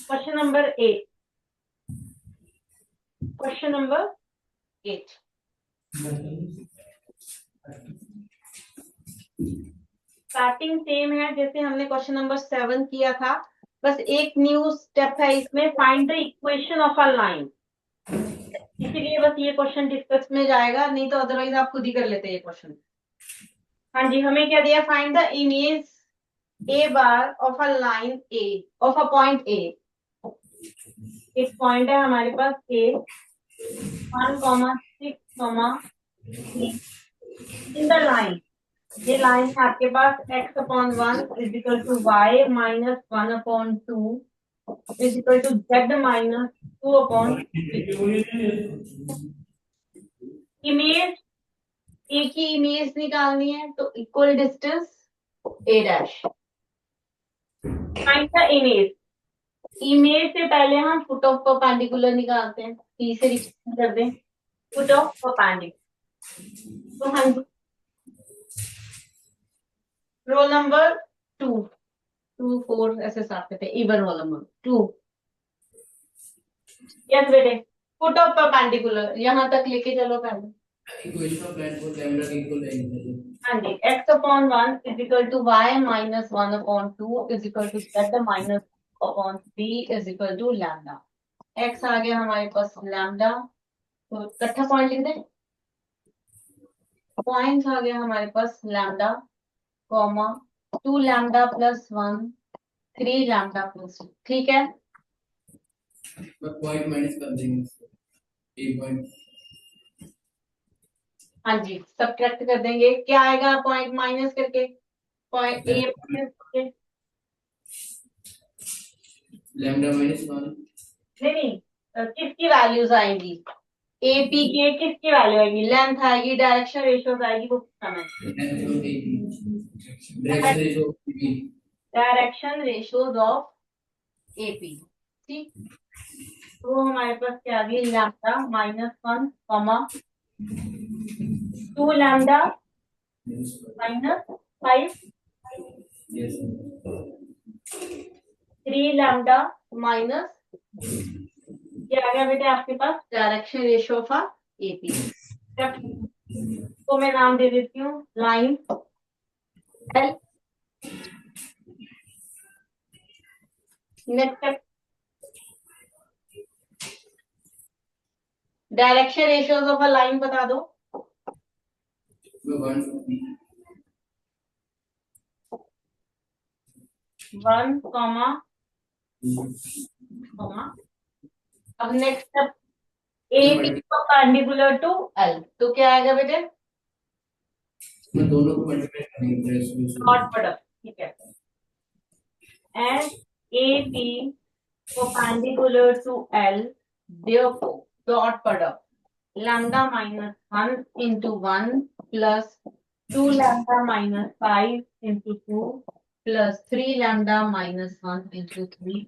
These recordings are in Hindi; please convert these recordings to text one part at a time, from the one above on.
Question number 8। Question number 8 starting same है जैसे हमने क्वेश्चन नंबर 7 किया था, बस एक न्यू स्टेप है इसमें, find the equation of a line. इसीलिए बस ये क्वेश्चन डिस्कस में जाएगा, नहीं तो अदरवाइज आप खुद ही कर लेते ये क्वेश्चन। हाँ जी, हमें क्या दिया, find the image A bar of a line A of a point A. एक पॉइंट है हमारे पास ए 1,6,3 इन द लाइन। ये लाइन है आपके पास x/1 is equal to y minus 1/2 is equal to z minus 2/3। Image A की इमेज निकालनी है तो equal distance A dash. Find the image. Image से पहले हम फुट ऑफ परपेंडिकुलर निकालते हैं, पी से रिप्रेजेंट कर दें फुट ऑफ परपेंडिकुलर। तो हाँ जी, रोल नंबर 2 4 ऐसे साथ थे, इवन रोल नंबर 2। यस बेटे, फुट ऑफ परपेंडिकुलर यहाँ तक लेके चलो पहले। Equation of line for lambda equal है। हाँ जी, x/1 is equal to y minus 1/2 is equal to z minus 3 is equal to lambda. x आ गया हमारे पास लैम्डा, तो इकट्ठा पॉइंट लिख दें। पॉइंट्स आ गया हमारे पास lambda comma 2 lambda plus 1 3 lambda plus 2। ठीक है, पॉइंट माइनस कर देंगे एक पॉइंट। हाँ जी, सब्ट्रैक्ट कर देंगे, क्या आएगा पॉइंट माइनस करके, पॉइंट ए माइनस करके। लैम्डा माइनस 1 नहीं, किसकी वैल्यूज आएंगी, एपी के किसकी वैल्यू आएगी, लेंथ आएगी, डायरेक्शन रेशियोज आएगी, वो समय डायरेक्शन रेशियोज ऑफ एपी। ठीक, तो हमारे पास क्या आ गई, lambda -1 comma 2 lambda -5 3 lambda minus, ये आ गया बेटे आपके पास डायरेक्शन रेशियो ऑफ एपी। तो मैं नाम दे देती हूँ line L. Next direction ratios of a line बता दो। 1 कॉमा, अब next step A perpendicular to L, तो क्या आएगा बेटे, दोनों को मल्टीप्लाई करेंगे डॉट प्रोडक्ट। ठीक है, and A P perpendicular to L, therefore dot product lambda -1 into 1 plus 2 lambda minus 5 into 2 plus 3 lambda minus 1 into 3।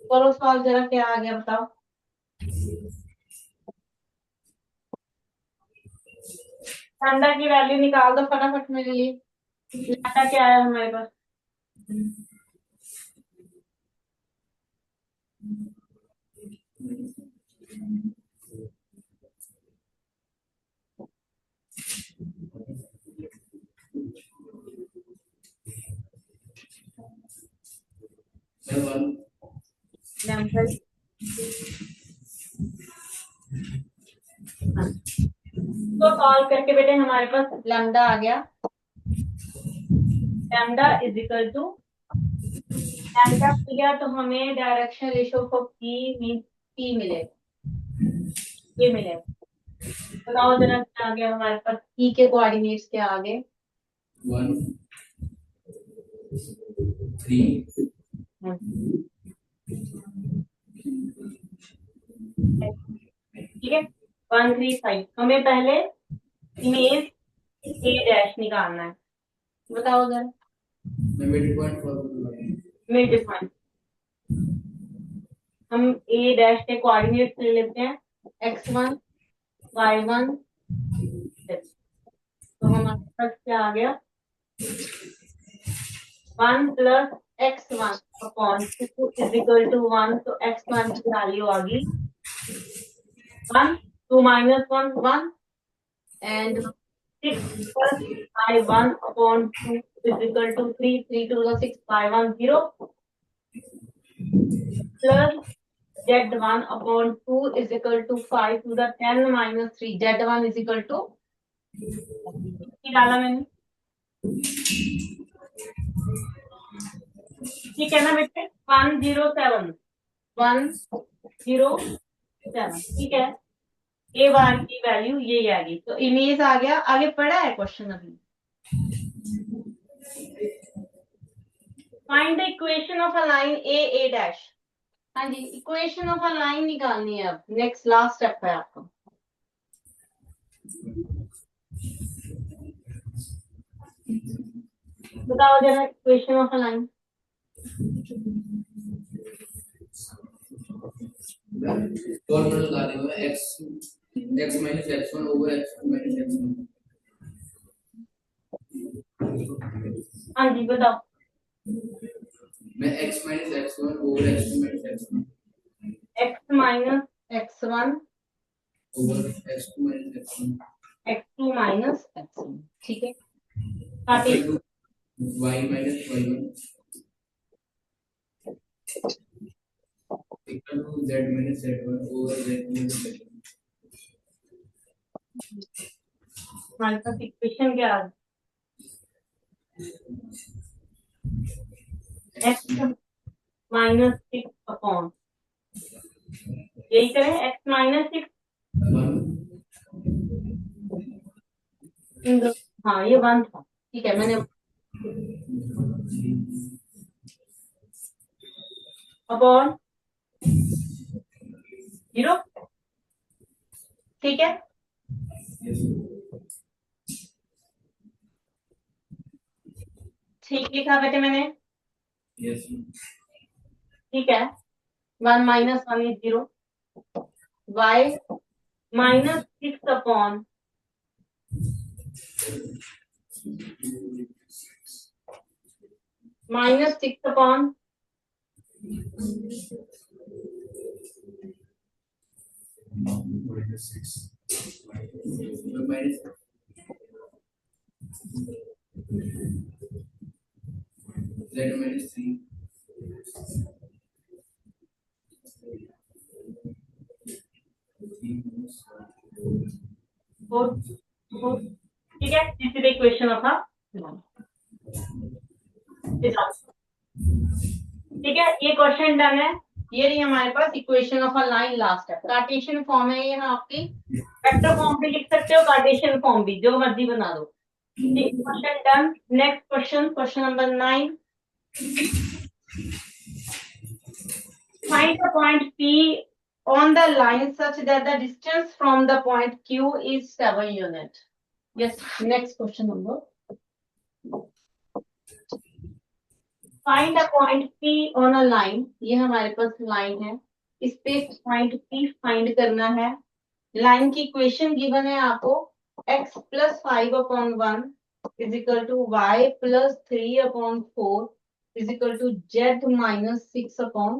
करो सॉल्व जरा, क्या आ गया बताओ। लैम्डा की वैल्यू निकाल दो फटाफट मेरे लिए। लैम्डा क्या है हमारे पास, लैम्डा तो सॉल्व करके बेटे हमारे पास लैम्डा आ गया, lambda is equal to, lambda मिल गया तो हमें direction ratio of P mean P मिलेगा, ये मिलेगा। बताओ जरा क्या आ गया हमारे पास, पी के कोऑर्डिनेट्स क्या आ गए, 1 3 ठीक है 1 3 5। हमें पहले इमेज ए डैश निकालना है, बताओ जरा। Mid point formula mid point, हम ए डैश के कोऑर्डिनेट्स ले लेते हैं x1 y1 z। तो हमारे पास क्या आ गया, 1 + x1 upon 2 is equal to 1, तो x1 की वैल्यू आ गई 1, 2 minus 1 1, and 6 plus by 1 upon 2 is equal to 3, 3 to the 6 by 1 0, plus z1 upon 2 is equal to 5 to the 10 minus 3, z1 is equal to डाला मैंने, ठीक है ना बेटे, 107 107, ठीक है। ए बार की वैल्यू ये आ गई, तो इमेज आ गया। आगे पढ़ा है क्वेश्चन अभी, find the equation of a line A dash. हाँ जी, इक्वेशन ऑफ अ लाइन निकालनी है अब, नेक्स्ट लास्ट स्टेप है आपका। बताओ जरा equation of a line. Formula लगा देंगे x minus x1 over x2 minus x1। हाँ जी बताओ। मैं x minus x1 over x2 minus x1 x minus x1 over x2 minus x1 x2 minus x1, ठीक है। equal to y minus y1 equal to z minus z1 over z minus z1। हमारे पास इक्वेशन क्या है, x माइनस 6 अपॉन, यही करें, x माइनस 6, हाँ ये 1 था, ठीक है। मैंने अपॉन 0, ठीक है। ठीक लिखा बेटे मैंने, ठीक है। 1 minus 1 is 0, y minus 6 upon minus 6 upon z minus 3 ठीक है। This is equation of a, ठीक है, ये क्वेश्चन डन है। ये रही हमारे पास equation of a line, last है। कार्टेशियन फॉर्म है ये आपकी, वेक्टर फॉर्म भी लिख सकते हो, कार्टेशियन फॉर्म भी, जो मर्जी बना दो। Question done. Next question, question number 9, find the point P on the line such that the distance from the point Q is 7 unit. Yes, next question number. Find the point P on a line. ये हमारे पास लाइन है, इस पे पॉइंट P फाइंड करना है। लाइन की इक्वेशन गिवन है आपको, x plus 5 upon 1 is equal to y plus 3 upon 4 is equal to z minus 6 upon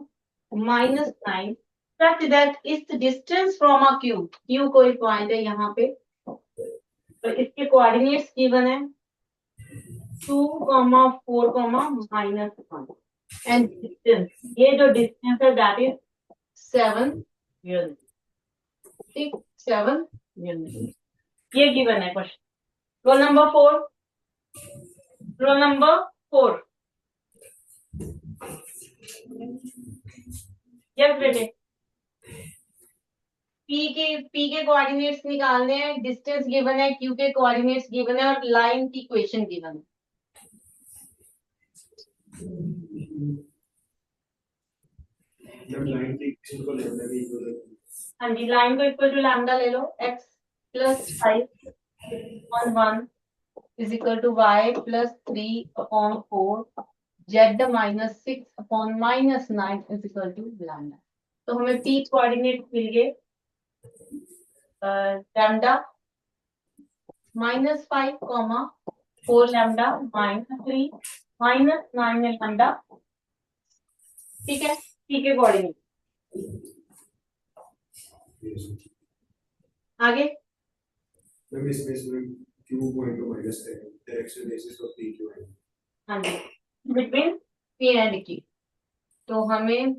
minus 9, such that its distance from a Q कोई पॉइंट है यहाँ पे, तो इसके कोऑर्डिनेट्स गिवन है 2, 4, -1, एंड डिस्टेंस, ये जो डिस्टेंस है दैट इज 7 यूनिट, ठीक, 7 यूनिट, ये गिवन है question. Roll number 4, roll number 4, yes बेटे। P के कोऑर्डिनेट्स निकालने हैं, डिस्टेंस गिवन है, Q के कोऑर्डिनेट्स गिवन है, और लाइन की इक्वेशन गिवन है। हाँ जी, लाइन को इक्वल टू लैम्डा ले लो, x plus 5 upon 1 is equal to y plus 3 upon 4 z minus 6 upon minus 9 is equal to lambda। तो हमें p कोऑर्डिनेट मिल गए, लैम्डा -5, 4 लैम्डा -3 -9 में लैम्डा ठीक है, टी के अकॉर्डिंग। आगे Q going to minus 10, direction basis of P Q and हाँ जी, बिटवीन पी एंड क्यू। तो हमें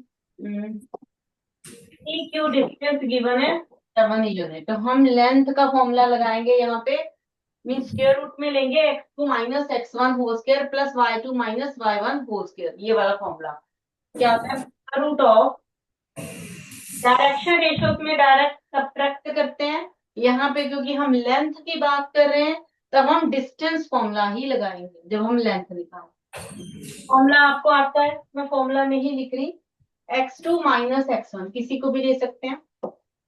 पी क्यू डिस्टेंस गिवन है 7 यूनिट। तो हम लेंथ का फॉर्मूला लगाएंगे यहाँ पे, मीन स्क्वायर रूट में लेंगे x2 minus x1 whole square plus y2 minus y1 whole square. ये वाला फॉर्मूला क्या होता है, रूट ऑफ डायरेक्शन रेशियो में डायरेक्ट सब्ट्रैक्ट करते हैं। यहाँ पे क्योंकि हम लेंथ की बात कर रहे हैं तब हम डिस्टेंस फॉर्मूला ही लगाएंगे जब हम लेंथ निकालें। फॉर्मूला आपको आता है, मैं फॉर्मूला में ही लिख रही, x2 माइनस x1 किसी को भी ले सकते हैं,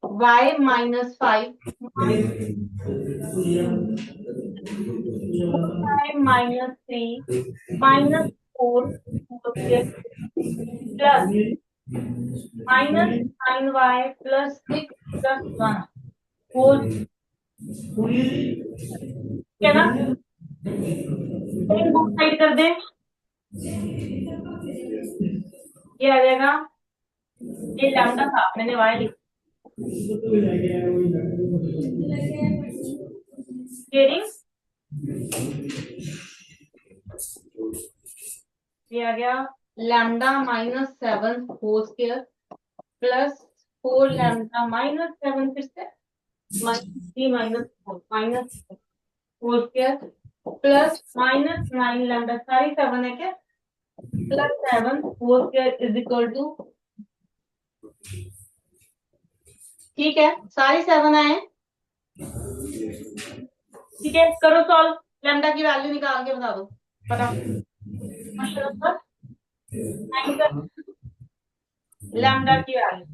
y minus 5 minus 3 minus 4 plus minus 9y plus 6 plus 1 whole, क्या ना, साइड कर दे, ये आ जाएगा, ये लैम्डा था मैंने y लिखा, ये आ गया lambda minus 7 whole square plus 4 lambda minus 7 फिर से -3 minus 4 minus whole square plus minus 9 lambda, सारी 7 है क्या, plus 7 whole square is equal to, ठीक है सारी 7 आए। ठीक है करो सॉल्व, लैम्डा की वैल्यू निकाल के बता दो फटाफट। लैम्डा की वैल्यू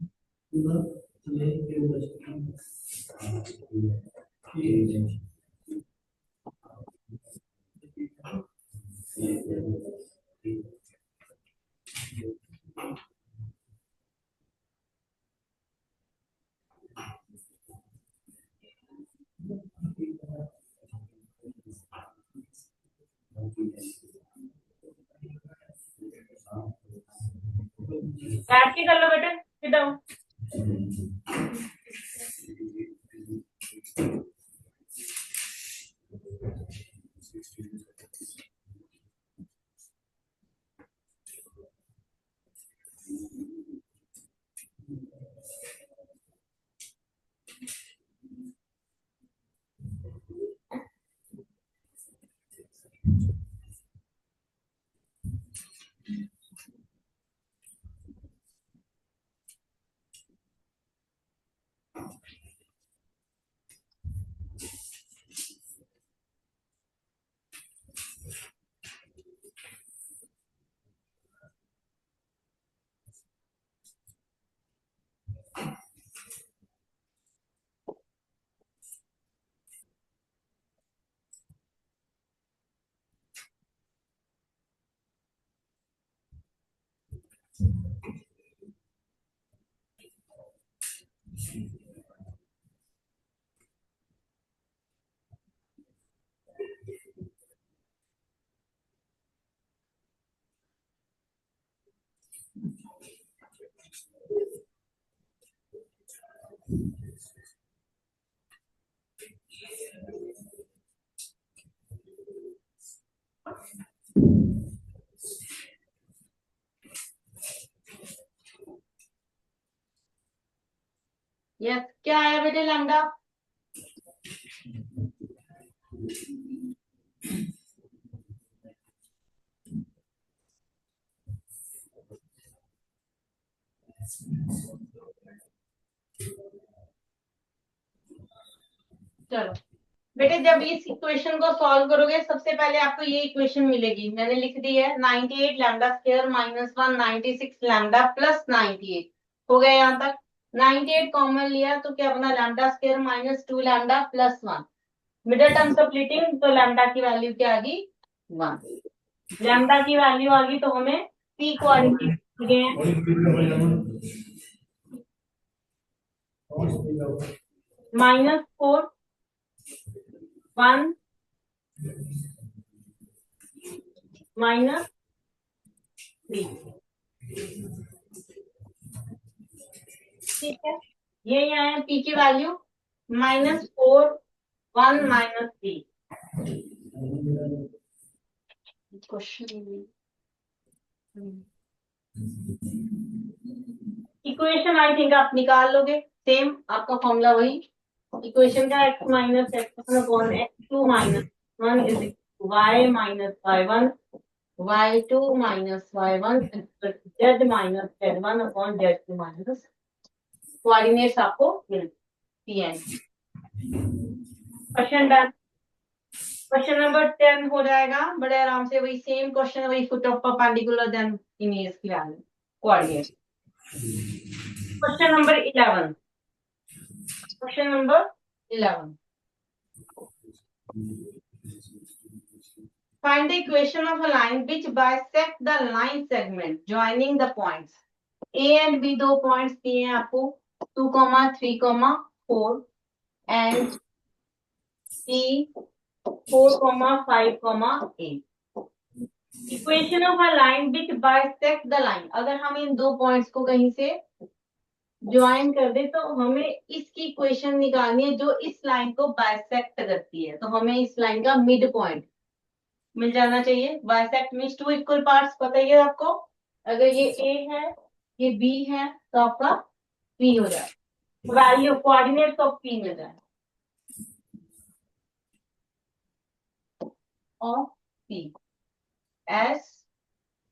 बैठ के कर लो बेटे, सिट डाउन। यस क्या आया बेटे लैम्डा, चलो बेटे जब इस इक्वेशन को सॉल्व करोगे सबसे पहले आपको ये इक्वेशन मिलेगी, मैंने लिख दी है 98 lambda square minus 1 96 lambda plus 98 हो गया यहाँ तक। 98 कॉमन लिया तो क्या बना, lambda square minus 2 lambda plus 1, middle term splitting तो लैम्डा की वैल्यू क्या आ गई 1, लैम्डा की वैल्यू आ गई तो हमें पी क्वालिटी -4 1 -3 ठीक है, ये यहाँ है पी की value -4 1 -3 question. Equation I think आप निकाल लोगे, सेम आपका फॉर्मूला वही इक्वेशन का x minus x1 upon x2 minus 1 is y minus y1 y2 minus y1 z minus z1 upon z2 minus coordinates आपको मिलती हैं। Question done. क्वेश्चन नंबर 10 हो जाएगा बड़े आराम से, वही सेम क्वेश्चन, वही foot of perpendicular then image की value coordinate. Question number 11। Question number 11, find the equation of a line which bisect the line segment joining the points A and B। दो पॉइंट्स दिए हैं आपको 2, 3, 4 and C 4, 5, 8। Equation of a line which bisect the line, अगर हम इन दो पॉइंट्स को कहीं से ज्वाइन कर दे तो हमें इसकी इक्वेशन निकालनी है जो इस लाइन को बाइसेक्ट करती है। तो हमें इस लाइन का मिड पॉइंट मिल जाना चाहिए। Bisect means two equal parts, पता ही है आपको। अगर ये A है ये B है तो आपका P हो जाए, वैल्यू कोऑर्डिनेट्स ऑफ P मिल जाए of P as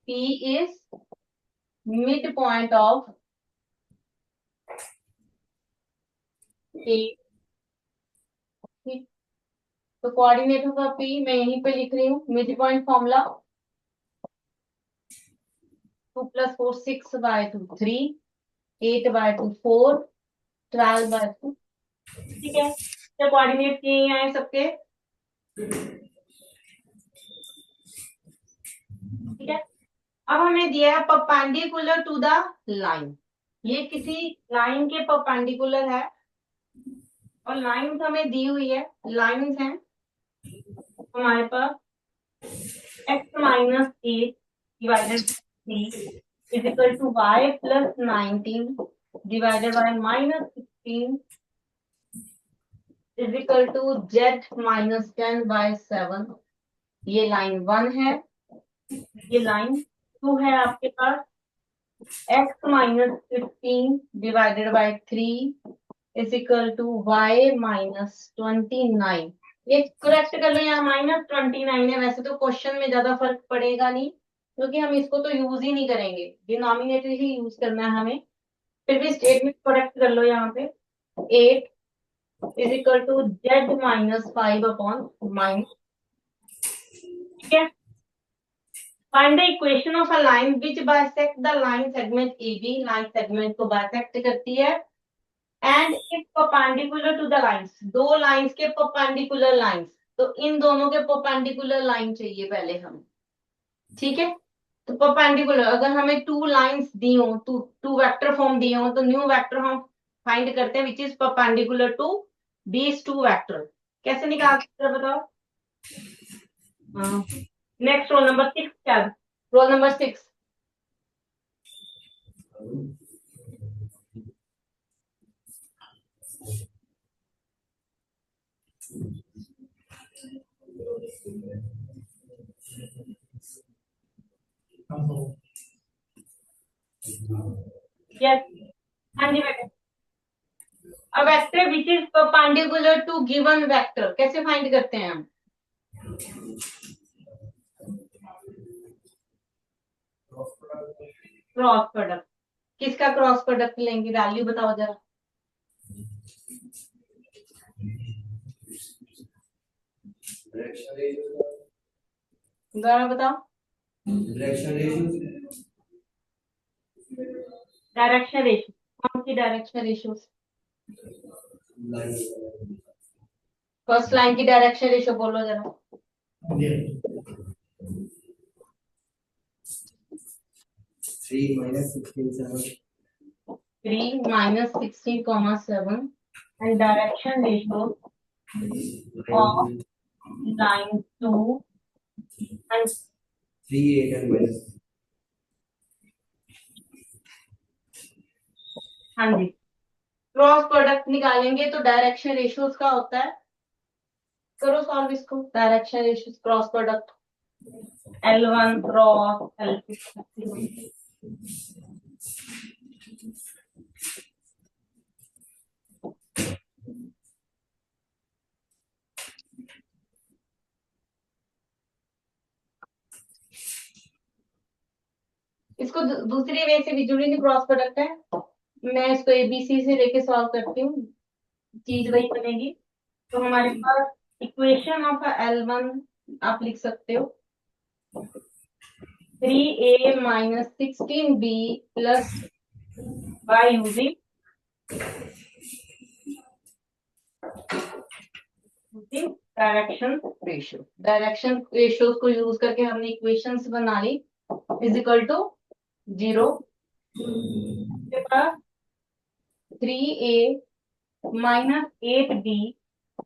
P is midpoint of A। तो कोऑर्डिनेट होगा P, मैं यहीं पे लिख रही हूँ मिड पॉइंट फॉर्मूला 2 + 4 6/2 3 8/2 4 12/2। ठीक है, तो कोऑर्डिनेट यही आए सबके। ठीक है, अब हमें दिया है परपेंडिकुलर टू द लाइन, ये किसी लाइन के परपेंडिकुलर है और लाइन हमें दी हुई है। लाइंस हैं हमारे पास x minus 8 divided 3 is equal to y plus 19 divided by minus 16 is equal to z minus 10/7। ये लाइन 1 है, ये लाइन 2 है आपके पास x minus 15 divided by 3 is equal to y minus 29। ये करेक्ट कर लो, यहाँ -29 है। वैसे तो क्वेश्चन में ज्यादा फर्क पड़ेगा नहीं क्योंकि हम इसको तो यूज ही नहीं करेंगे, डिनोमिनेटर ही यूज करना है हमें। फिर भी स्टेटमेंट करेक्ट कर लो यहाँ पे 8 is equal to z minus 5 upon minus. ठीक है, find the equation of a line which bisect the line segment AB, line segment को बाइसेक्ट करती है and is perpendicular to the lines, दो लाइंस के परपेंडिकुलर लाइंस। तो इन दोनों के परपेंडिकुलर लाइन चाहिए पहले हमें। ठीक है, तो परपेंडिकुलर अगर हमें टू लाइंस दी हो, टू वेक्टर फॉर्म दिए हो तो न्यू वेक्टर हम फाइंड करते हैं which is perpendicular to these two vector. कैसे निकाल सकते हैं बताओ। नेक्स्ट रोल नंबर 6 क्या, रोल नंबर 6। यस, हाँ जी बेटा। अब vector which is perpendicular to given vector कैसे फाइंड करते हैं हम। क्रॉस प्रोडक्ट, किसका क्रॉस प्रोडक्ट लेंगे, वैल्यू बताओ जरा। दोबारा बताओ। डायरेक्शन रेशियो, कौन सी डायरेक्शन रेशियो। फर्स्ट लाइन की डायरेक्शन रेशियो बोलो जरा। 3 minus 16 7 3 minus 16, 7 and direction ratio of line 2 and 3 8 and minus हाँ जी, क्रॉस प्रोडक्ट निकालेंगे तो डायरेक्शन रेशियोज का होता है, करो सॉल्व इसको, direction ratios cross product L1 cross L2। इसको दूसरी वे से विजुअली क्रॉस प्रोडक्ट है, मैं इसको एबीसी से लेके सॉल्व करती हूँ, चीज वही बनेगी। तो हमारे पास इक्वेशन ऑफ L1 आप लिख सकते हो 3a minus 16b plus by using direction ratio, direction ratio को यूज करके हमने इक्वेशंस बना ली, इज इक्वल टू 0 के पास 3a minus 8b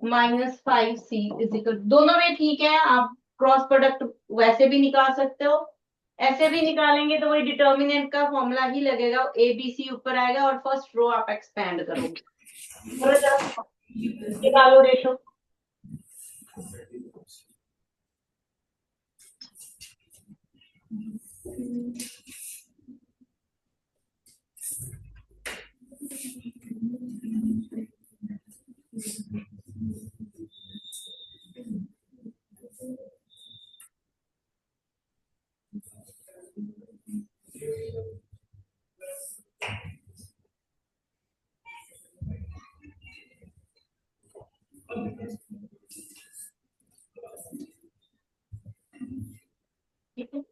minus 5c is equal, दोनों में ठीक है, आप क्रॉस प्रोडक्ट वैसे भी निकाल सकते हो, ऐसे भी निकालेंगे तो वही डिटर्मिनेंट का फॉर्मूला ही लगेगा, ए बी सी ऊपर आएगा और फर्स्ट रो आप एक्सपेंड करोगे, निकालो रेशो। ठीक है,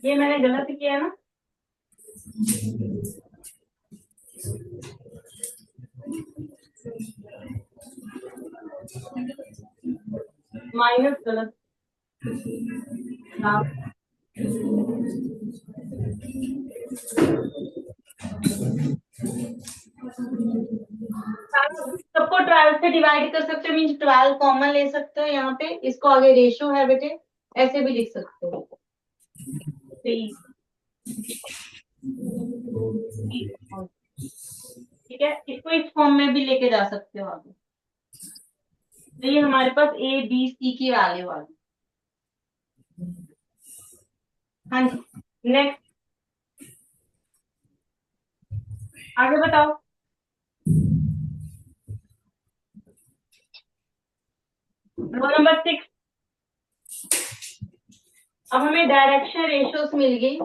ये मैंने गलत किया ना, माइनस गलत, हाँ सबको 12 से डिवाइड कर सकते हो, मीन्स 12 कॉमन ले सकते हो यहाँ पे, इसको आगे रेशियो है बेटे, ऐसे भी लिख सकते हो, 3, ठीक है, इसको इस फॉर्म में भी लेके जा सकते हो आगे, तो ये हमारे पास ए बी सी की वैल्यू आ गई। हाँ जी, नेक्स्ट आगे बताओ। रो नंबर 6, अब हमें डायरेक्शन रेशियोस मिल गई,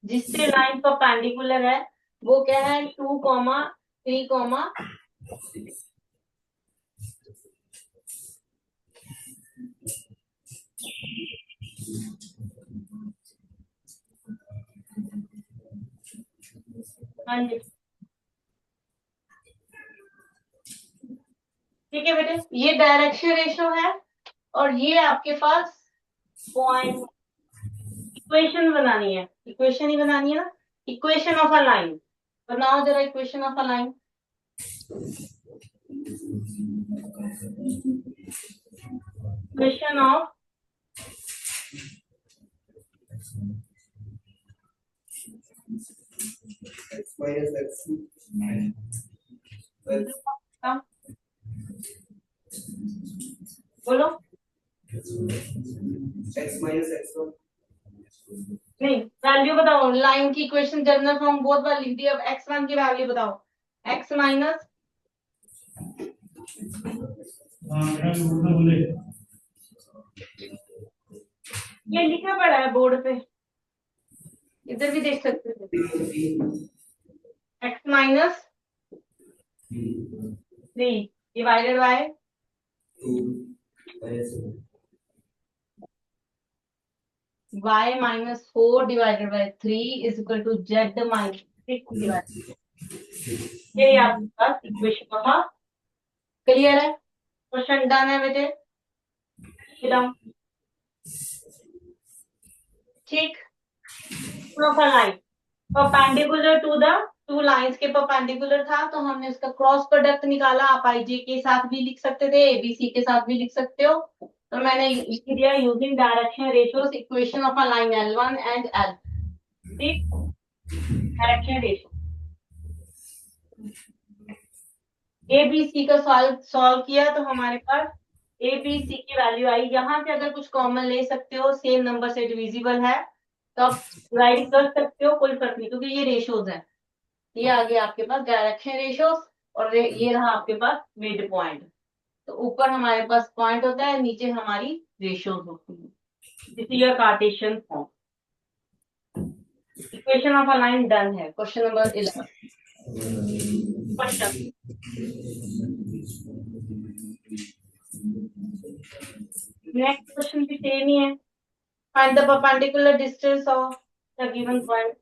जिससे लाइन परपेंडिकुलर है, वो क्या है 2, 3, हाँ जी ठीक है बेटे, ये डायरेक्शन रेशो है और ये आपके पास पॉइंट। इक्वेशन बनानी है, इक्वेशन ही बनानी है ना, इक्वेशन ऑफ अ लाइन। बनाओ जरा equation of a line. Equation of X minus X2. बोलो। X minus X1. नहीं, वैल्यू बताओ, लाइन की इक्वेशन जनरल फॉर्म बहुत बार लिख दी, अब x1 की वैल्यू बताओ। x माइनस, ये लिखा पड़ा है बोर्ड पे, इधर भी देख सकते थे। x minus 3 divided by 2 y minus 4 divided by 3 is equal to z minus 6 divided. ये आपके पास इक्वेशन था। क्लियर है? क्वेश्चन डन है बेटे, ठीक। Line perpendicular to the two lines के परपेंडिकुलर था, तो हमने उसका क्रॉस प्रोडक्ट निकाला। आप आईजे के साथ भी लिख सकते थे, एबीसी के साथ भी लिख सकते हो, तो मैंने लिख दिया using direction ratios equation of a line L1 and L। ठीक, डायरेक्शन रेशियो एबीसी का सॉल्व किया तो हमारे पास एबीसी की वैल्यू आई। यहाँ से अगर कुछ कॉमन ले सकते हो, सेम नंबर से डिविजिबल है तो आप राइट कर सकते हो, कोई फर्क नहीं, क्योंकि ये रेशियोज है। ये आ गया आपके पास डायरेक्शन रेशियोस और ये रहा आपके पास मिड पॉइंट। तो ऊपर हमारे पास पॉइंट होता है, नीचे हमारी रेशियोज होती है। This is your Cartesian form. Equation of a line done है। Question number 11। Question next question भी सेम ही है। Find the perpendicular distance of the given point.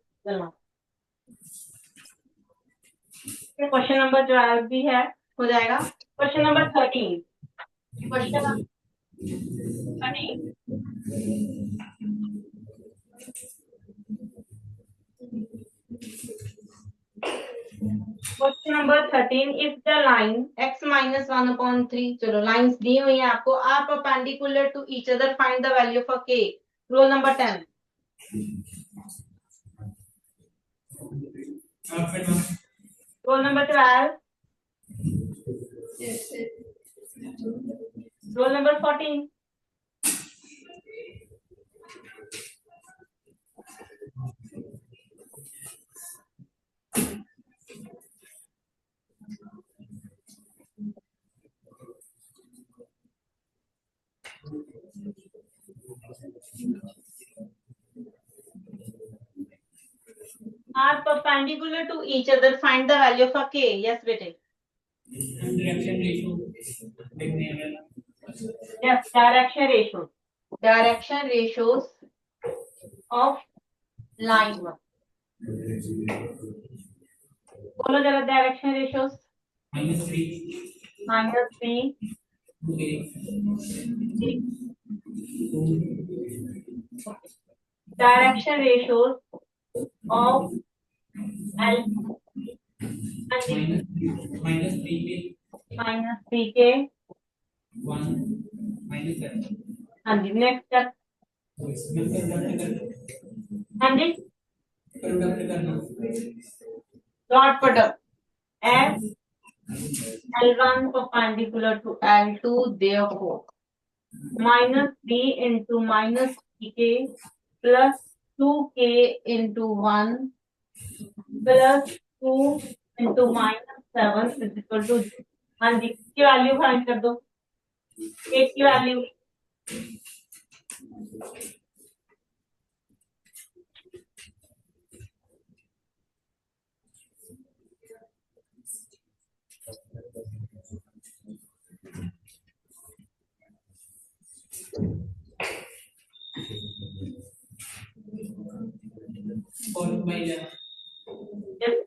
Question number 12 भी है, हो जाएगा। Question number 13। Question 13। Question number 13, if the line x minus 1/3, चलो लाइंस दी हुई है आपको, are perpendicular to each other, find the value for k। Role number 10। Roll number 12। Roll number 14। Are perpendicular to each other, find the value for k। Yes बेटे, डायरेक्शन रेशियो देखने हैं। Yes direction ratio, direction ratios of line. बोलो जरा direction ratios. -3 direction ratios of L -3 के 1 -7। हाँ जी, नेक्स्ट स्टेप। हाँ जी, dot product S L1 perpendicular to L2, therefore -3 into -3k plus 2k into 1 plus 2 into -7 is equal to। हाँ जी, की वैल्यू फाइंड कर दो, एक की वैल्यू।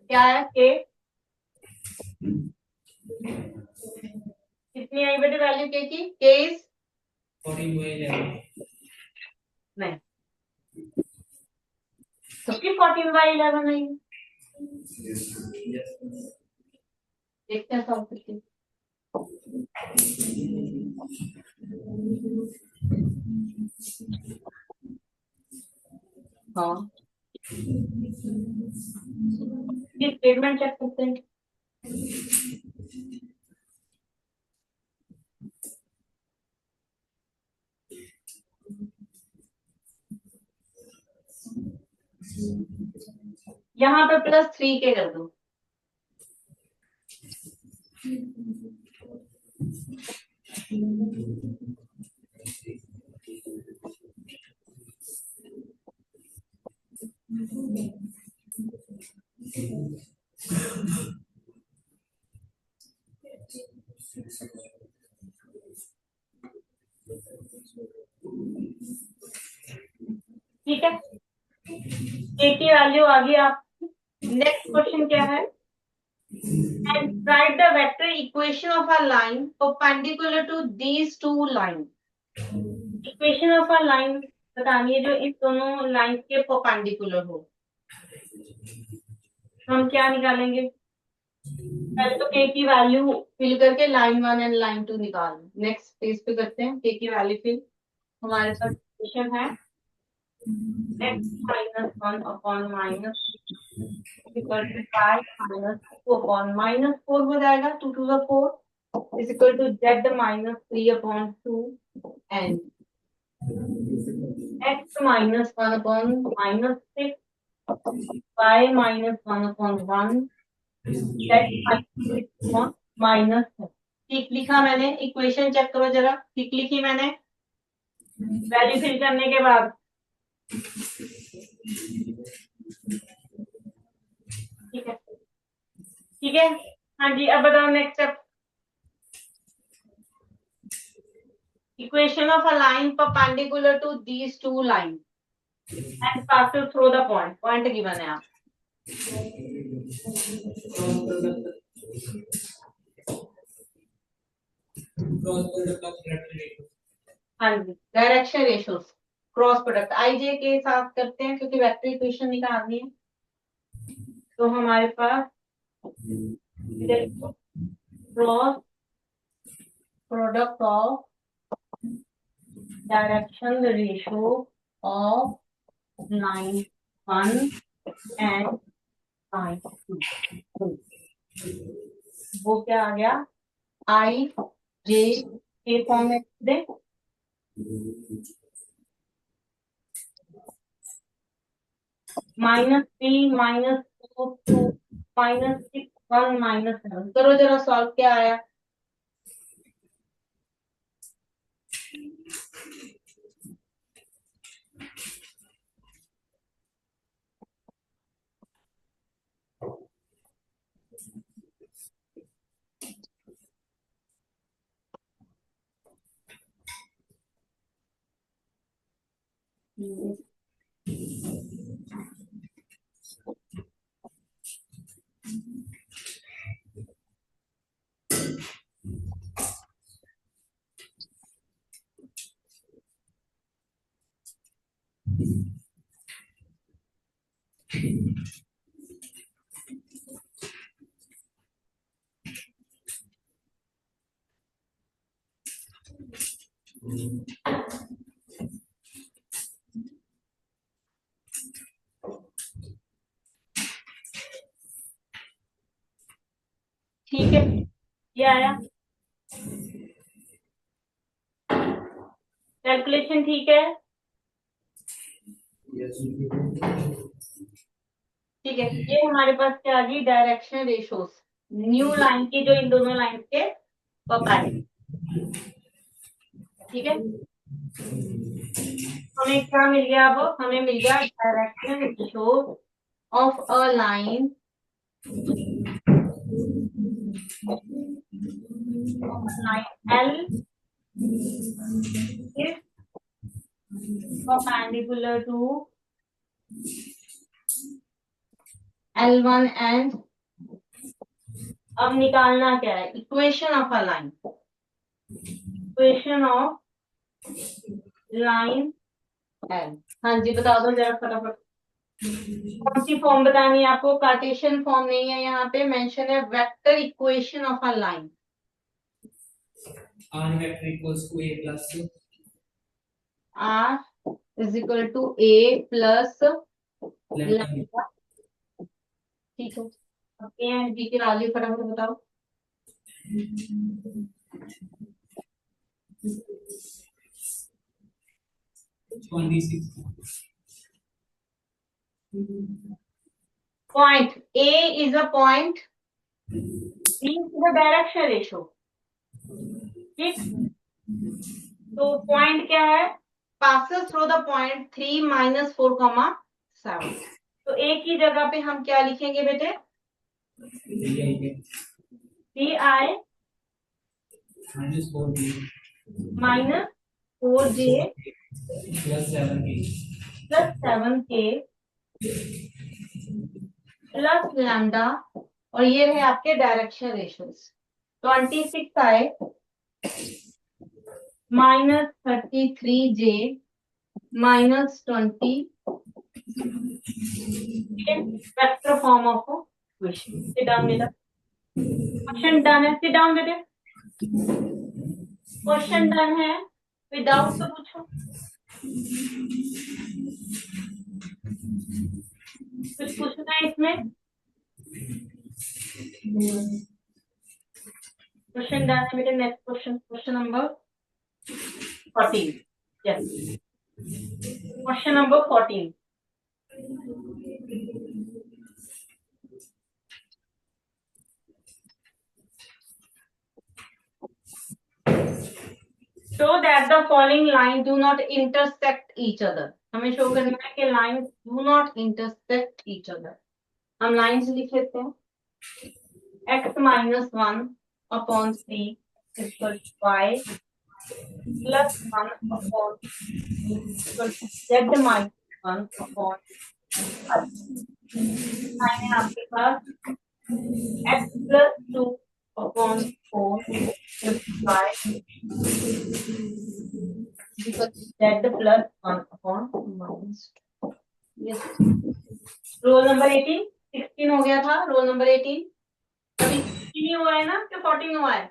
क्या है के, कितनी आई बेटे वैल्यू के की? के इज 14/11 नहीं, सबकी 14/11 आई। Yes. yes देखते हैं सॉल्व करके। हाँ, ये स्टेटमेंट चेक करते हैं। यहाँ पे +3 के कर दो। ठीक है, ए की वैल्यू आ गई आप। नेक्स्ट क्वेश्चन क्या है? And write the vector equation of a line perpendicular to these two lines. Equation of a line बतानी है जो इन दोनों लाइन के परपेंडिकुलर हो। हम क्या निकालेंगे? पहले तो के की वैल्यू फिल करके लाइन 1 एंड लाइन 2 निकाल। नेक्स्ट पेज पे करते हैं के की वैल्यू फिल। हमारे पास इक्वेशन है x-1 upon minus equal to 5 minus 2 upon minus 4 हो जाएगा। 2 to the 4 is equal to z minus 3 upon 2 and x minus 1 upon minus 6 y minus 1 upon 1 z minus. ठीक लिखा मैंने। इक्वेशन चेक करो जरा, ठीक लिखी मैंने वैल्यू फिल करने के बाद। ठीक है, ठीक है। हाँ जी, अब बताओ next step. Equation of a line perpendicular to these two lines and pass to through the point. Point given है आप। हाँ जी, direction ratios cross product IJ के साथ करते हैं क्योंकि वेक्टर इक्वेशन निकालनी है। तो हमारे पास cross product of direction ratio of line 1 and line 2 वो क्या आ गया? आई जे के फॉर्म में दे। -3 -4 2 -6 1 -7 करो जरा सॉल्व क्या आया? ठीक है, ये आया। कैलकुलेशन ठीक है? ठीक है, ये हमारे पास क्या आ गई? डायरेक्शन रेशियोज न्यू लाइन की जो इन दोनों लाइन के परपेंडिकुलर। ठीक है, हमें क्या मिल गया? अब हमें मिल गया direction ratio of a line L is perpendicular to L1 and अब निकालना क्या है? Equation of a line. Equation of line L. हाँ जी बता दो जरा फटाफट, कौन सी फॉर्म बतानी है आपको? कार्टेशियन फॉर्म नहीं है, यहाँ पे मेंशन है vector equation of a line. R vector equals to A plus R is equal to A plus lambda b. Lambda. ठीक है, अब ए एंड बी की वैल्यू फटाफट बताओ। 26. Point A is a point, B is the direction ratio। ठीक, तो पॉइंट क्या है? passes through the point 3 minus 4 comma 7। तो A की जगह पे हम क्या लिखेंगे बेटे? D I minus 4b minus 4J plus 7k plus 7K plus lambda, और ये है आपके डायरेक्शन रेशियोज। 26 आए minus 33J minus 20 vector form of equation. Sit down बेटा, क्वेश्चन डन है। सिट डाउन बेटे, क्वेश्चन डन है। विदाउट तो पूछो, कुछ पूछना है इसमें? क्वेश्चन डन है बेटे। Next question, question number 14। Yes, question number 14। Show that the following line do not intersect each other. हमें शो करना है कि lines do not intersect each other. हम लाइंस लिख लेते हैं। x minus 1 upon 3 is equal to y plus 1 upon equal to z minus 1 upon 5। Line है आपके पास x plus 2 upon 4 plus y equal to z plus 1 upon minus 2। Yes, roll number 18। 16 हो गया था, रोल नंबर 18 अभी 16 हुआ है ना कि 14 हुआ है?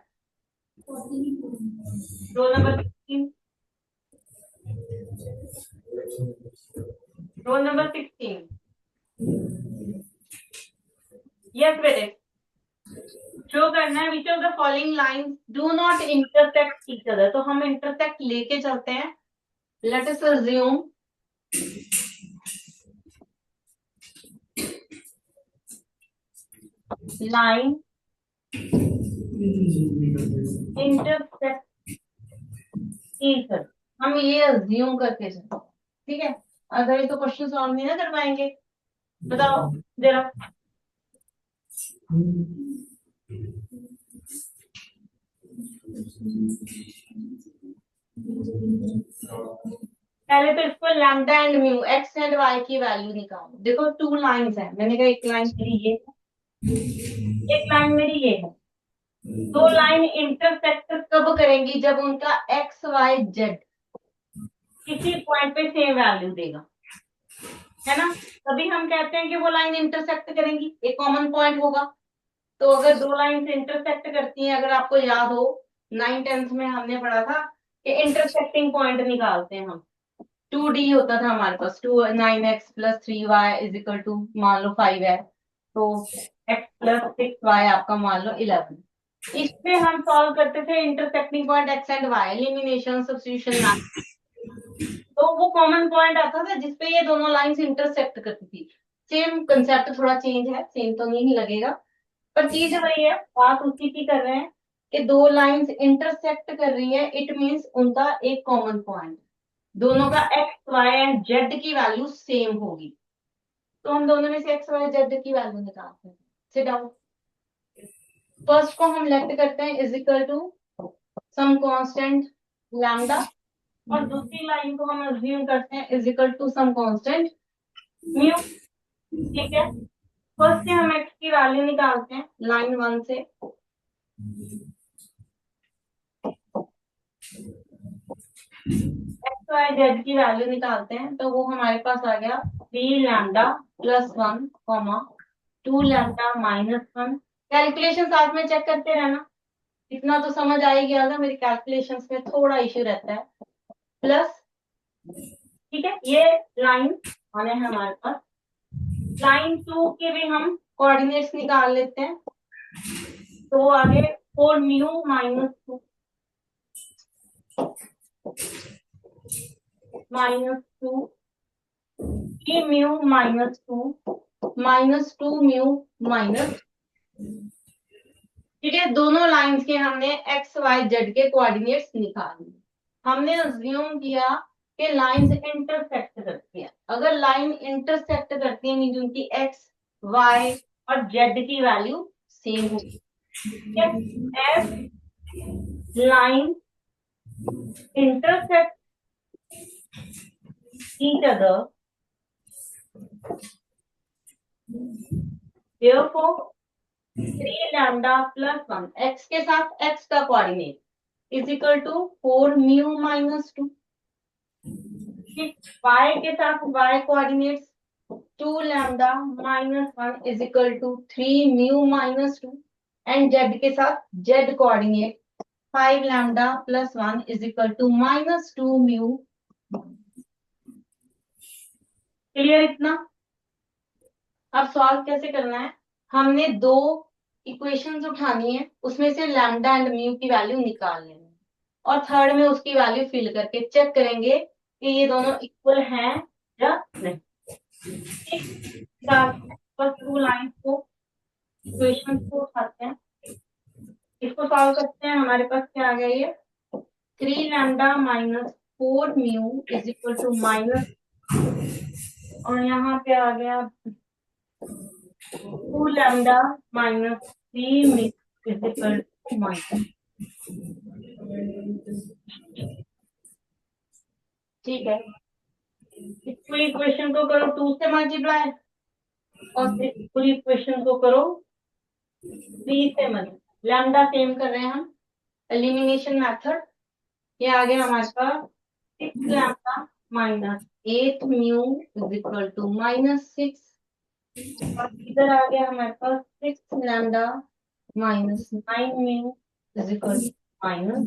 Roll number 16, roll number 16। Yes बेटे, शो करना है which of the following lines do not intersect each other. तो हम इंटरसेक्ट लेके चलते हैं। Let us assume line intersect each other, हम ये अज्यूम करके चलते हैं। ठीक है, अगर तो क्वेश्चन सॉल्व नहीं ना कर पाएंगे। बताओ जरा, पहले तो इसको lambda and mu x and y की वैल्यू निकालो। देखो टू लाइंस है, मैंने कहा एक लाइन मेरी ये है, एक लाइन मेरी ये है। दो लाइन इंटरसेक्ट कब करेंगी? जब उनका एक्स वाई जेड किसी पॉइंट पे सेम वैल्यू देगा, है ना? तभी हम कहते हैं कि वो लाइन इंटरसेक्ट करेंगी, एक कॉमन पॉइंट होगा। तो अगर दो लाइन इंटरसेक्ट करती हैं, अगर आपको याद हो 9th-10th में हमने पढ़ा था कि इंटरसेक्टिंग पॉइंट निकालते हैं हम। 2D होता था हमारे पास, 9x plus 3y is equal to मान लो 5 है, तो x प्लस 6y आपका मान लो 11। इसमें हम सॉल्व करते थे intersecting point x and y, elimination substitution. तो वो कॉमन पॉइंट आता था जिसपे ये दोनों लाइंस इंटरसेक्ट करती थी। सेम कंसेप्ट, थोड़ा चेंज है, सेम तो नहीं लगेगा पर चीज वही है, बात उसी की कर रहे हैं कि दो लाइंस इंटरसेक्ट कर रही है, इट मींस उनका एक कॉमन पॉइंट, दोनों का एक्स वाई एंड जेड की वैल्यू सेम होगी। तो हम दोनों में से एक्स वाई जेड की वैल्यू निकालते हैं। Sit down. फर्स्ट को हम लेफ्ट करते हैं is equal to some constant lambda, और दूसरी लाइन को हम अज्यूम करते हैं is equal to some constant mu. ठीक है, फर्स्ट से हम एक्स की वैल्यू निकालते हैं लाइन 1 से। एक्स वाई जेड की वैल्यू निकालते हैं तो वो हमारे पास आ गया 3 lambda plus 1 comma 2 lambda minus 1। Calculation साथ में चेक करते रहना, इतना तो समझ आ ही गया था। मेरी कैलकुलेशंस में थोड़ा इश्यू रहता है। प्लस, ठीक है, ये लाइन आने हैं हमारे पास। लाइन 2 के भी हम कोऑर्डिनेट्स निकाल लेते हैं। तो आगे 4 mu minus 2 minus 2 3 mu minus 2 minus 2 mu minus, ठीक है। दोनों लाइंस के हमने एक्स वाई जेड के कोऑर्डिनेट्स निकाले। हमने अज्यूम किया कि लाइंस इंटरसेक्ट करती है। अगर लाइन इंटरसेक्ट करती है मीन उनकी एक्स वाई और जेड की वैल्यू सेम होगी। F line intersect each other, therefore 3 lambda plus 1 x के साथ x का coordinate is equal to 4 mu minus 2। y के साथ y coordinates 2 lambda minus 1 is equal to 3 mu minus 2 and z के साथ z coordinate 5 lambda plus 1 is equal to minus 2 mu. Clear इतना? अब सॉल्व कैसे करना है, हमने दो इक्वेशंस उठानी है, उसमें से लैम्डा एंड म्यू की वैल्यू निकाल लेनी है और थर्ड में उसकी वैल्यू फिल करके चेक करेंगे कि ये दोनों इक्वल हैं या नहीं। बस 2 लाइंस को इक्वेशन को उठाते हैं, इसको सॉल्व करते हैं। हमारे पास क्या आ गया, ये 3 lambda minus 4 mu is equal to minus, और यहाँ पे आ गया 2 lambda minus 3 mu is equal to minus. ठीक है, इस पूरी इक्वेशन को करो 2 से मल्टीप्लाई और इस पूरी इक्वेशन को करो 3 से मल्टीप्लाई। लैम्डा सेम कर रहे हैं हम, एलिमिनेशन मेथड। ये आ गया हमारे पास 6 lambda minus 8 mu is equal to minus 6, और इधर आ गया हमारे पास 6 lambda minus 9 mu is equal to minus.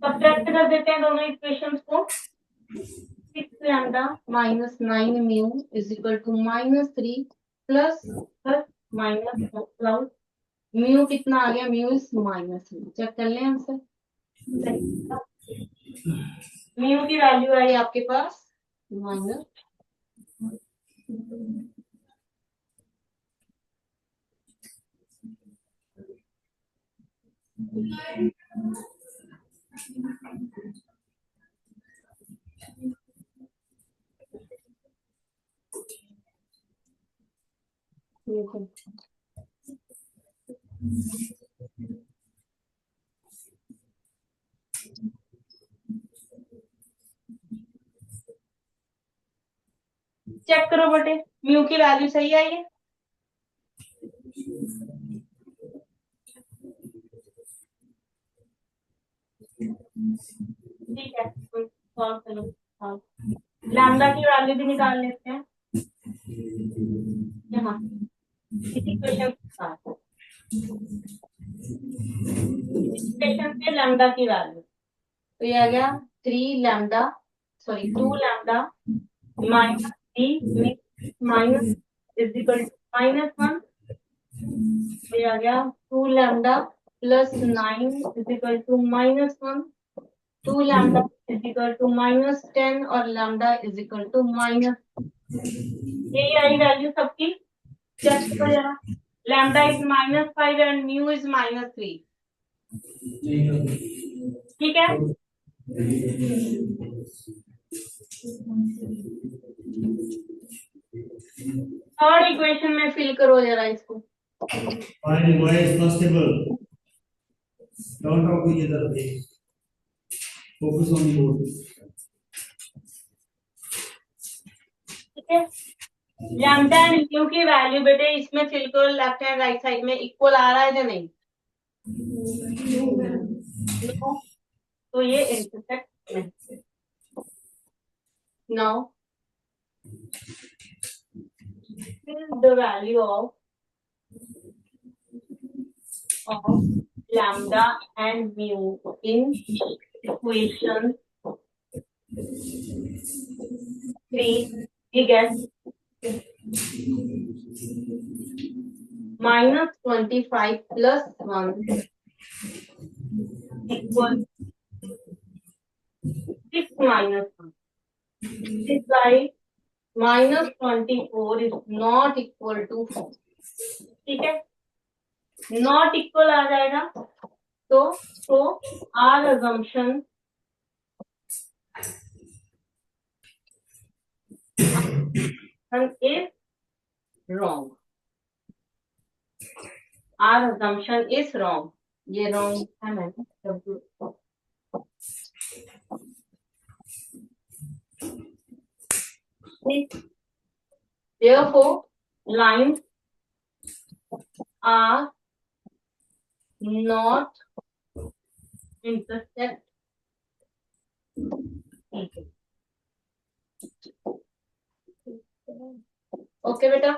Subtract कर देते हैं दोनों इक्वेशंस को। 6 lambda minus 9 mu is equal to minus 3 plus plus minus plus mu कितना आ गया, म्यू इज माइनस 3। चेक कर लें हमसे, म्यू की वैल्यू आई आपके पास माइनस, चेक करो बेटे, म्यू की वैल्यू सही आई है। ठीक है, सॉल्व करो। लैम्डा की वैल्यू भी निकाल लेते हैं यहाँ इसी क्वेश्चन के साथ। इक्वेशन से लैम्डा की वैल्यू तो ये आ गया 3 lambda, sorry 2 lambda minus 3 minus is equal to minus 1। ये आ गया 2 lambda plus 9 is equal to minus 1, 2 lambda is equal to minus 10 और lambda is equal to minus. यही आई वैल्यू सबकी। चेक करो जरा, lambda is minus 5 and mu is minus 3। ठीक है, थर्ड इक्वेशन में फिल करो जरा इसको। Find y is first table. Don't talk to each other, please. Focus on the board. ठीक है, लैम्डा एंड म्यू की वैल्यू बेटे इसमें फिल करो, लेफ्ट एंड राइट साइड में इक्वल आ रहा है या नहीं। नो, तो ये इंटरसेक्ट नहीं। Now the value of lambda and mu in equation 3, we get -25 plus 1 equals 6 minus 1. This is why -24 is not equal to 4. ठीक है, नॉट इक्वल आ जाएगा तो our assumption is wrong. Our assumption is wrong. ये wrong है मैंने Therefore, lines are not intersect. Okay बेटा,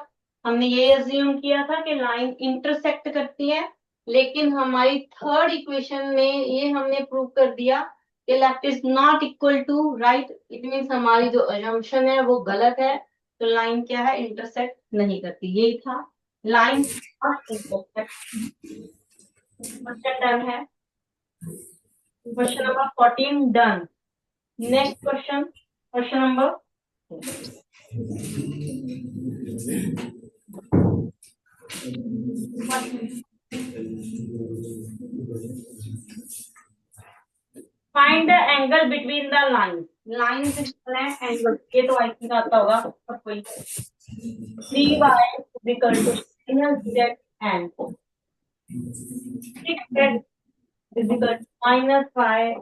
हमने ये अज्यूम किया था कि लाइन इंटरसेक्ट करती है, लेकिन हमारी थर्ड इक्वेशन में ये हमने प्रूव कर दिया कि left is not equal to right. It means हमारी जो अजम्पशन है वो गलत है, तो लाइन क्या है, इंटरसेक्ट नहीं करती। यही था, लाइन इंटरसेक्ट। क्वेश्चन डन है, question number 14 done. Next question, question number find the angle between the line. Line से एंगल, ये तो आई थिंक आता होगा सब कोई। 3y equal to -z and 6z is equal to -y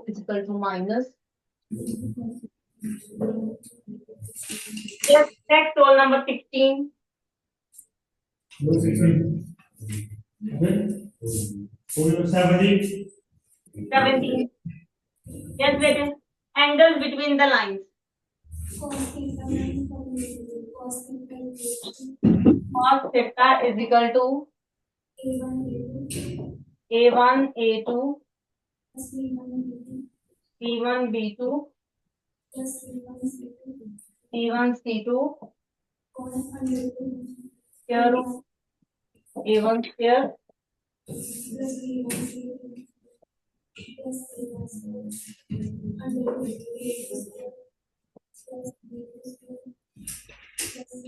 is equal to minus. Yes, next roll number 16. Number 16. Okay. Roll number 17. 17. Yes, better. Angles between the lines. Cos theta is equal to A1, A2, C1, B2, C1, C2, square root A1 square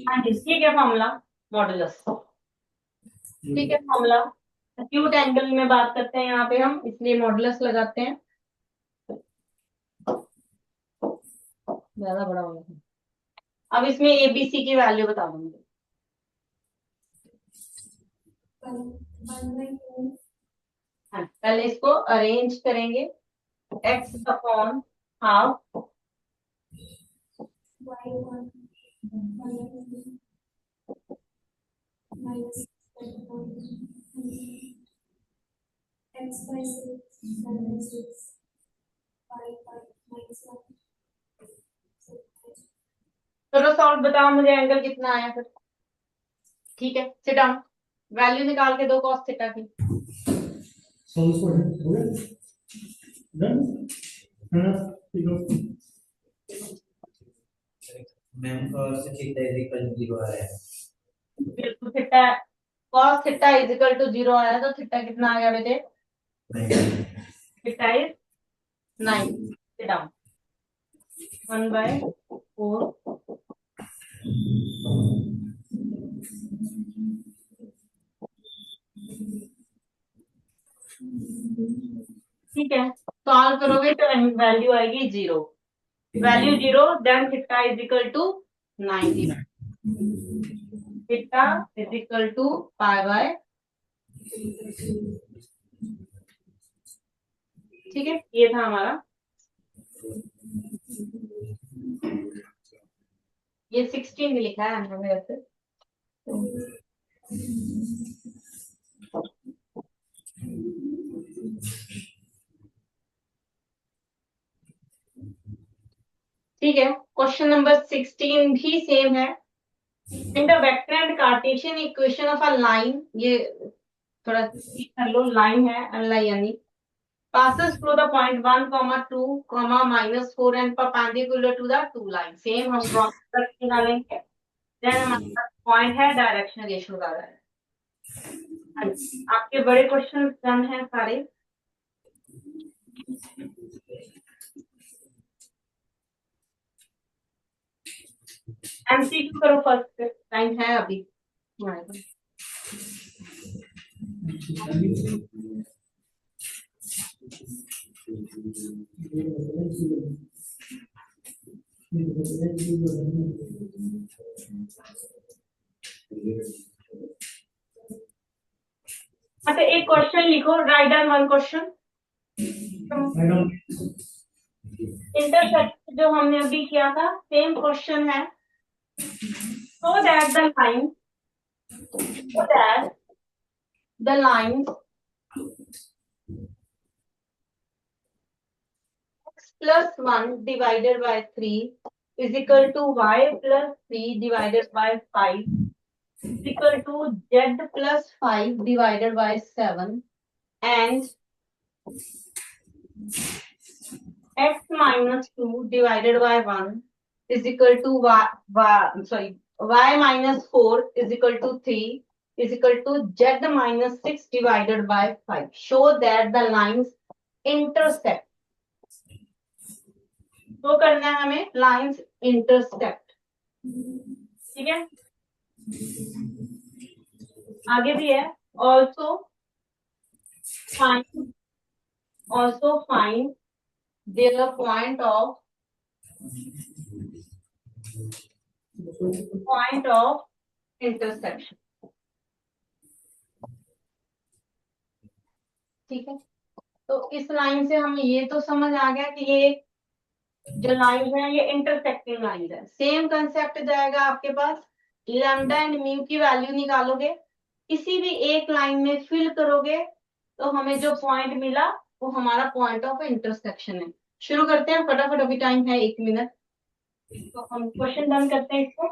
हाँ जी, ठीक है फॉर्मूला मॉडुलस। ठीक है, फॉर्मूला एक्यूट एंगल में बात करते हैं यहाँ पे हम, इसलिए मॉडुलस लगाते हैं। ज्यादा बड़ा हो गया। अब इसमें एबीसी की वैल्यू बता दूंगी। हाँ, पहले इसको अरेंज करेंगे। x अपॉन हाफ चलो सॉल्व बताओ मुझे, एंगल कितना आया फिर। ठीक है, सिट डाउन, वैल्यू निकाल के दो cos थीटा की। Solve this one. Okay. Done. Pick up. Ma'am cos theta is equal to 0 आया है। बिल्कुल, theta cos theta is equal to 0 आया, तो थीटा कितना आ गया बेटे, थीटा इज 9। Sit down, 1/4। ठीक है, सॉल्व करोगे तो वैल्यू आएगी 0। Value 0, then theta is equal to 90। Theta is equal to π/। ठीक है, ये था हमारा। ये 16 भी लिखा है हमने वैसे। ठीक है, क्वेश्चन नंबर 16 भी सेम है। In the vector and Cartesian equation of a line, ये थोड़ा ठीक कर लो, लाइन है यानी passes through the point 1, 2, -4 and perpendicular to the two lines. Same हम क्रॉस प्रोडक्ट निकालेंगे। देन हमारे पास पॉइंट है, डायरेक्शन रेशियो का है। आपके बड़े क्वेश्चन डन हैं सारे। एमसीक्यू करो, फर्स्ट टाइम है अभी हमारे पास। अच्छा, एक क्वेश्चन लिखो, write down one question. Intersect जो हमने अभी किया था, सेम क्वेश्चन है। so that the line x plus 1 divided by 3 is equal to y plus 3 divided by 5 is equal to z plus 5 divided by 7 and x minus 2 divided by 1 is equal to y minus 4 is equal to 3 is equal to z minus 6 divided by 5. Show that the lines intersect. तो करना है हमें लाइंस इंटरसेक्ट, ठीक है। आगे भी है, also find their point of intersection, ठीक है। तो इस लाइन से हमें ये तो समझ आ गया कि ये जो लाइन है ये इंटरसेक्टिंग लाइन है। सेम कंसेप्ट जाएगा आपके पास, लैम्डा एंड म्यू की वैल्यू निकालोगे, किसी भी एक लाइन में फिल करोगे तो हमें जो पॉइंट मिला वो हमारा पॉइंट ऑफ इंटरसेक्शन है। शुरू करते हैं फटाफट, अभी टाइम है 1 मिनट। तो हम क्वेश्चन डन करते हैं इसको।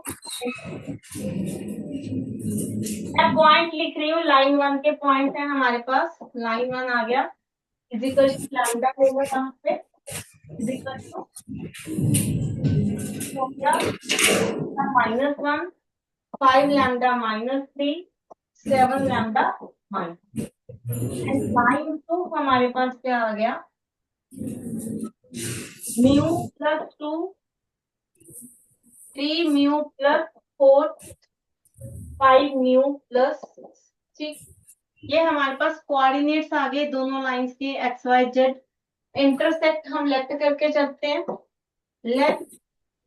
मैं पॉइंट लिख रही हूँ, लाइन 1 के पॉइंट है हमारे पास। लाइन 1 आ गया, इजिकल लैम्डा होगा कहाँ पे, -1 5 lambda -3 7 lambda minus. And line 2 हमारे पास क्या आ गया, mu plus 2 3 mu plus 4 5 mu plus 6। ये हमारे पास कोऑर्डिनेट्स आ गए दोनों लाइंस के, एक्स वाई जेड। इंटरसेक्ट हम लेफ्ट करके चलते हैं, left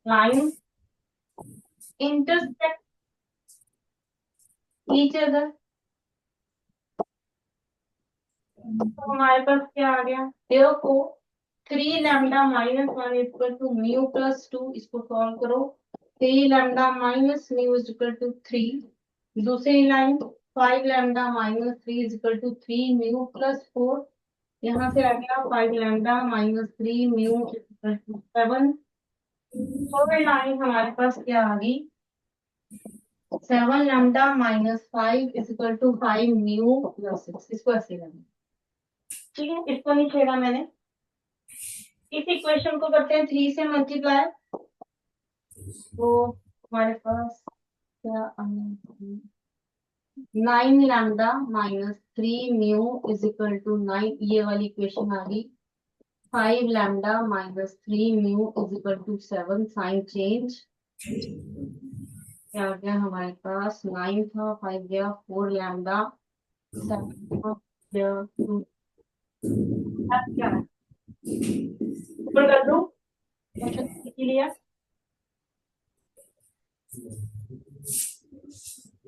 line intersect each other. तो हमारे पास क्या आ गया, देखो 3 lambda -1 equal to mu plus 2, इसको सॉल्व करो। 3 lambda minus mu is equal to 3। दूसरी line 5 lambda -3 is equal to 3 mu plus 4। यहाँ से आ गया 5 lambda -3 mu is equal to 7। तो लाइन हमारे पास क्या आ गई, 7 lambda -5 is equal to 5 mu plus 6। इसको ऐसे करना, ठीक है। इसको नहीं छेड़ा मैंने। इस इक्वेशन को करते हैं 3 से मल्टीप्लाई, तो हमारे पास क्या 9 lambda -3 mu is equal to 9, ये वाली इक्वेशन आ गई। 5 lambda -3 mu is equal to 7, sign change. क्या आ गया हमारे पास, 9 था 5 गया, 4 लैम्डा 7 गया 2। क्या है ऊपर कर दूं लिया,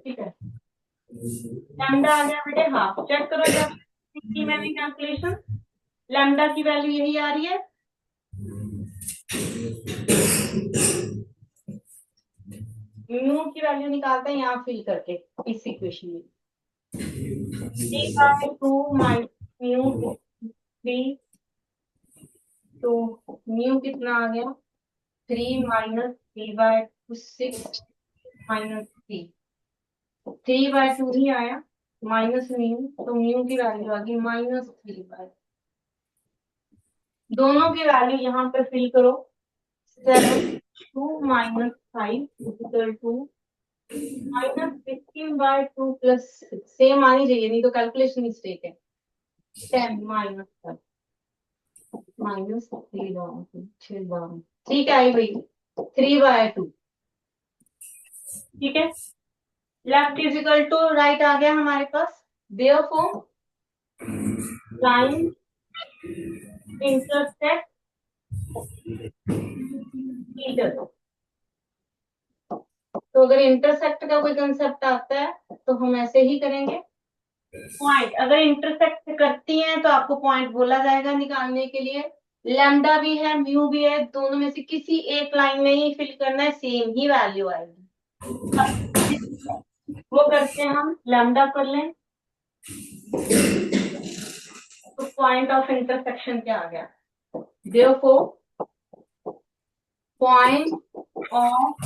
ठीक है। लैम्डा आ गया बेटे हाफ। चेक करो जब की मैंने कैलकुलेशन, लैम्डा की वैल्यू यही आ रही है। म्यू की वैल्यू निकालते हैं यहाँ फिल करके इस इक्वेशन में। 2 माइनस म्यू 3, तो म्यू कितना आ गया 3 माइनस 3/2 6 माइनस 3 3/2 ही आया माइनस म्यू, तो म्यू की वैल्यू आ गई -3/, दोनों की वैल्यू यहाँ पे फिल करो। 7 2 minus 5 equal to -16/2 plus same आनी चाहिए, नहीं तो कैलकुलेशन मिस्टेक है। 10 माइनस 3/2 ठीक है आई भाई 3/2 ठीक है। Left is equal to right आ गया हमारे पास। Therefore line intersect each other. तो अगर इंटरसेक्ट का कोई कंसेप्ट आता है तो हम ऐसे ही करेंगे। पॉइंट अगर इंटरसेक्ट करती हैं तो आपको पॉइंट बोला जाएगा निकालने के लिए। लैम्डा भी है म्यू भी है, दोनों में से किसी एक लाइन में ही फिल करना है, सेम ही वैल्यू आएगी। वो करते हैं हम, लैम्डा कर लें तो पॉइंट ऑफ इंटरसेक्शन क्या आ गया। देयरफॉर पॉइंट ऑफ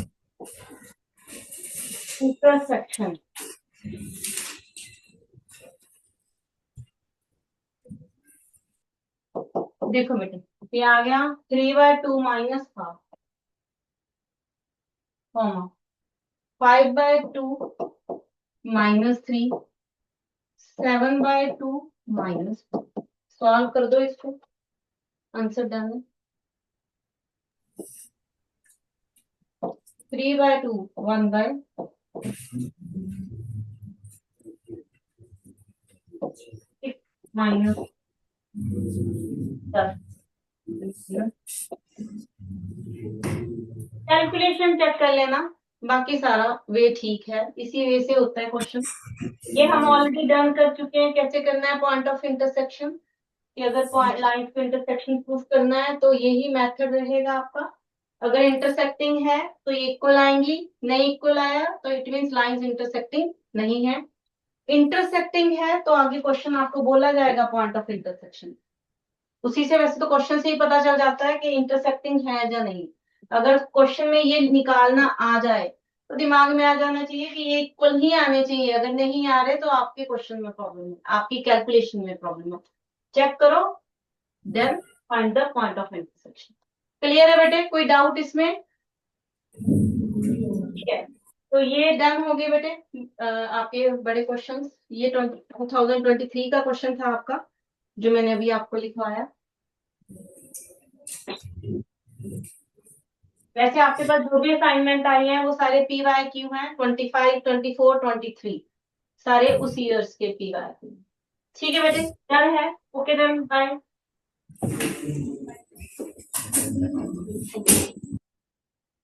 इंटरसेक्शन देखो बेटे ये आ गया 3/2 minus half comma 5/2 -3 7/2 minus. Solve कर दो इसको, आंसर डालना 3/2 1/6 माइनस 10। कैलकुलेशन चेक कर लेना, बाकी सारा वे ठीक है, इसी वे से होता है क्वेश्चन। ये हम ऑलरेडी डन कर चुके हैं कैसे करना है पॉइंट ऑफ इंटरसेक्शन, कि अगर लाइन ऑफ इंटरसेक्शन प्रूफ करना है तो यही मेथड रहेगा आपका। अगर इंटरसेक्टिंग है तो ये इक्वल आएंगी, नहीं इक्वल आया तो इट मींस लाइंस इंटरसेक्टिंग नहीं है। इंटरसेक्टिंग है तो आगे क्वेश्चन आपको बोला जाएगा पॉइंट ऑफ इंटरसेक्शन। उसी से वैसे तो क्वेश्चन से ही पता चल जाता है कि इंटरसेक्टिंग है या नहीं। अगर क्वेश्चन में ये निकालना आ जाए तो दिमाग में आ जाना चाहिए कि ये इक्वल ही आने चाहिए, अगर नहीं आ रहे तो आपके क्वेश्चन में प्रॉब्लम है, आपकी कैलकुलेशन में प्रॉब्लम है। चेक करो then find the point of intersection. Clear है बेटे, कोई डाउट इसमें? ठीक है, तो ये डन हो गए बेटे आपके बड़े क्वेश्चंस। ये 2023 का क्वेश्चन था आपका जो मैंने अभी आपको लिखवाया। वैसे आपके पास जो भी असाइनमेंट आई हैं वो सारे PYQ हैं, 25 24 23 सारे उस ईयर्स के PYQ। ठीक है बेटे, डन है। Okay done, bye.